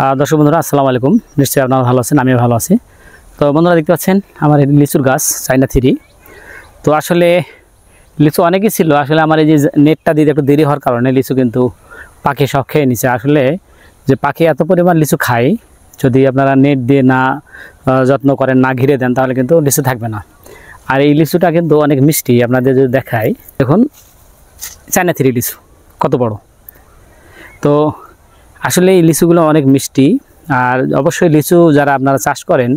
দর্শক বন্ধুরা আসসালামু আলাইকুম। নিশ্চয়ই আপনারা ভালো আছেন, আমিও ভালো আছি। তো বন্ধুরা দেখতে পাচ্ছেন আমার এই লিচুর গাছ চাইনা থ্রি। তো আসলে লিচু অনেকই ছিল, আসলে আমার এই যে নেটটা দিতে একটু দেরি হওয়ার কারণে লিচু কিন্তু পাখি সব খেয়ে নিছে। আসলে যে পাখি এত পরিমাণ লিচু খায়, যদি আপনারা নেট দিয়ে না যত্ন করেন, না ঘিরে দেন, তাহলে কিন্তু লিচু থাকবে না। আর এই লিচুটা কিন্তু অনেক মিষ্টি, আপনাদের যদি দেখাই দেখুন চাইনা থ্রি লিচু কত বড়। তো আসলে এই লিচুগুলো অনেক মিষ্টি। আর অবশ্যই লিচু যারা আপনারা চাষ করেন,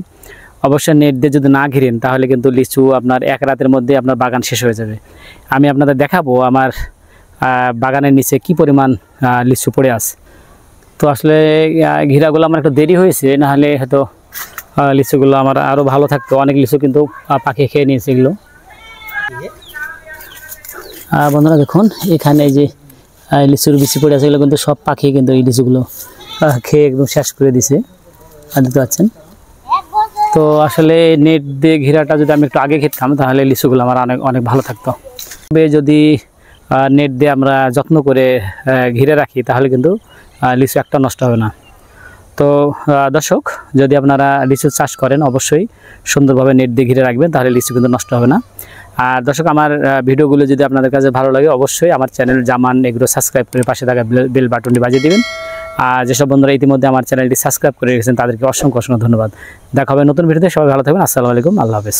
অবশ্যই নেট দিয়ে যদি না ঘিরেন, তাহলে কিন্তু লিচু আপনার এক রাতের মধ্যে আপনার বাগান শেষ হয়ে যাবে। আমি আপনাদের দেখাবো আমার বাগানের নিচে কি পরিমাণ লিচু পড়ে আছে। তো আসলে ঘিরাগুলো আমার একটু দেরি হয়েছে, নাহলে হয়তো লিচুগুলো আমার আরও ভালো থাকতো। অনেক লিচু কিন্তু পাখি খেয়ে নিয়েছে এগুলো। বন্ধুরা দেখুন এখানে এই যে লিচুর বিচি পড়ে আছে, এগুলো কিন্তু সব পাখি কিন্তু এই লিচুগুলো খেয়ে একদম শেষ করে দিছে, দেখতে পাচ্ছেন। তো আসলে নেট দিয়ে ঘিরাটা যদি আমি একটু আগে খেতাম, তাহলে লিচুগুলো আমার অনেক ভালো থাকতো। তবে যদি নেট দিয়ে আমরা যত্ন করে ঘিরে রাখি, তাহলে কিন্তু লিচু একটা নষ্ট হবে না। তো দর্শক, যদি আপনারা লিচু চাষ করেন, অবশ্যই সুন্দরভাবে নেট দিয়ে ঘিরে রাখবেন, তাহলে লিচু কিন্তু নষ্ট হবে না। আর দর্শক, আমার ভিডিওগুলো যদি আপনাদের কাছে ভালো লাগে, অবশ্যই আমার চ্যানেল জামান এগুলো সাবস্ক্রাইব করে পাশে থাকা বেল বাটনটি বাজিয়ে দিবেন। আর যেসব বন্ধুরা ইতিমধ্যে আমার চ্যানেলটি সাবস্ক্রাইব করে রেখেছেন, তাদেরকে অসংখ্য ধন্যবাদ। দেখা হবে নতুন ভিডিওতে। সবাই ভালো থাকবেন। আসসালামু আলাইকুম, আল্লাহ হাফেজ।